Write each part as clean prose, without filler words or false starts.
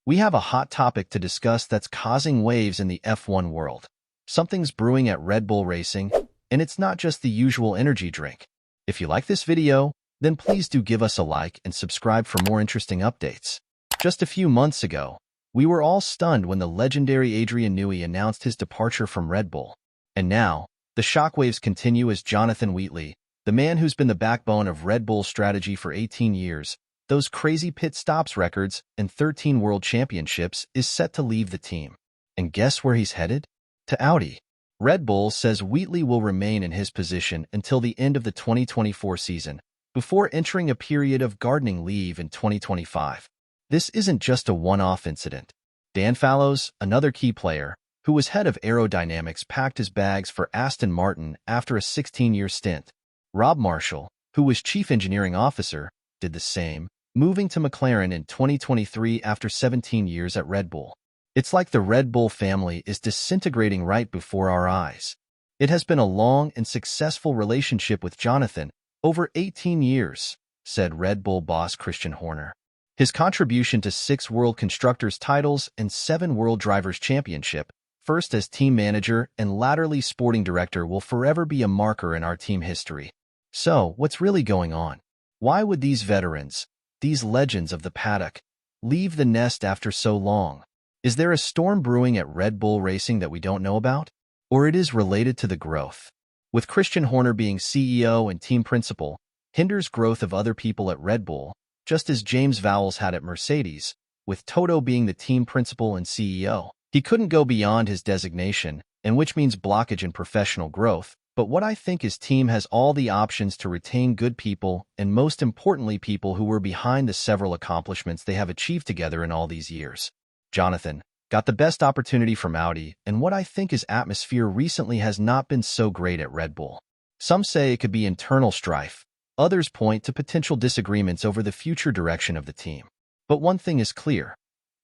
We have a hot topic to discuss that's causing waves in the F1 world. Something's brewing at Red Bull Racing, and it's not just the usual energy drink. If you like this video, then please do give us a like and subscribe for more interesting updates. Just a few months ago, we were all stunned when the legendary Adrian Newey announced his departure from Red Bull. And now, the shockwaves continue as Jonathan Wheatley, the man who's been the backbone of Red Bull's strategy for 18 years, those crazy pit stops records, and 13 world championships, is set to leave the team. And guess where he's headed? To Audi. Red Bull says Wheatley will remain in his position until the end of the 2024 season, before entering a period of gardening leave in 2025. This isn't just a one-off incident. Dan Fallows, another key player, who was head of aerodynamics, packed his bags for Aston Martin after a 16-year stint. Rob Marshall, who was chief engineering officer, did the same, moving to McLaren in 2023 after 17 years at Red Bull. It's like the Red Bull family is disintegrating right before our eyes. It has been a long and successful relationship with Jonathan, over 18 years, said Red Bull boss Christian Horner. His contribution to 6 World Constructors titles and 7 World Drivers' Championship, first as team manager and latterly sporting director, will forever be a marker in our team history. So, what's really going on? Why would these veterans, these legends of the paddock, leave the nest after so long? Is there a storm brewing at Red Bull Racing that we don't know about? Or it is related to the growth? With Christian Horner being CEO and team principal, hinders growth of other people at Red Bull, just as James Vowles had at Mercedes, with Toto being the team principal and CEO. He couldn't go beyond his designation, and which means blockage in professional growth. But what I think is team has all the options to retain good people, and most importantly people who were behind the several accomplishments they have achieved together in all these years. Jonathan got the best opportunity from Audi, and what I think his atmosphere recently has not been so great at Red Bull. Some say it could be internal strife. Others point to potential disagreements over the future direction of the team. But one thing is clear.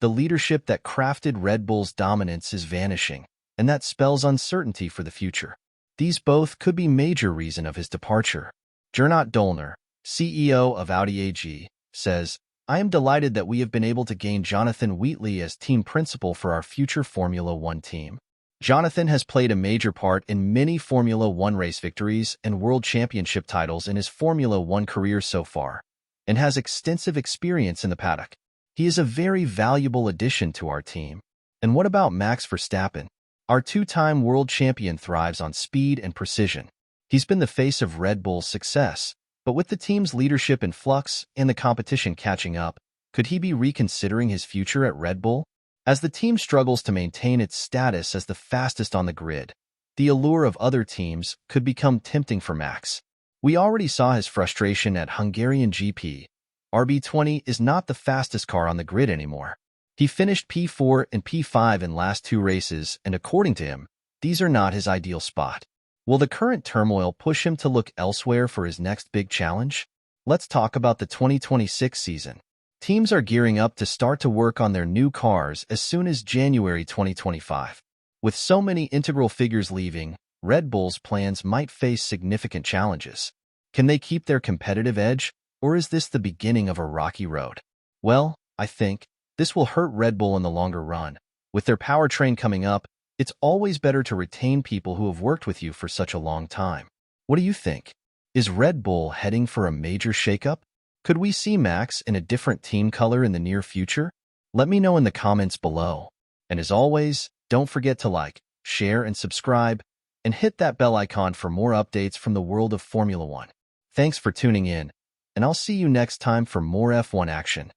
The leadership that crafted Red Bull's dominance is vanishing, and that spells uncertainty for the future. These both could be major reason of his departure. Gernot Dollner, CEO of Audi AG, says, "I am delighted that we have been able to gain Jonathan Wheatley as team principal for our future Formula One team. Jonathan has played a major part in many Formula One race victories and World Championship titles in his Formula One career so far, and has extensive experience in the paddock. He is a very valuable addition to our team." And what about Max Verstappen? Our 2-time world champion thrives on speed and precision. He's been the face of Red Bull's success, but with the team's leadership in flux and the competition catching up, could he be reconsidering his future at Red Bull? As the team struggles to maintain its status as the fastest on the grid, the allure of other teams could become tempting for Max. We already saw his frustration at Hungarian GP. RB20 is not the fastest car on the grid anymore. He finished P4 and P5 in last 2 races, and according to him, these are not his ideal spot. Will the current turmoil push him to look elsewhere for his next big challenge? Let's talk about the 2026 season. Teams are gearing up to start to work on their new cars as soon as January 2025. With so many integral figures leaving, Red Bull's plans might face significant challenges. Can they keep their competitive edge, or is this the beginning of a rocky road? Well, I think this will hurt Red Bull in the longer run. With their powertrain coming up, it's always better to retain people who have worked with you for such a long time. What do you think? Is Red Bull heading for a major shakeup? Could we see Max in a different team color in the near future? Let me know in the comments below. And as always, don't forget to like, share, and subscribe, and hit that bell icon for more updates from the world of Formula One. Thanks for tuning in, and I'll see you next time for more F1 action.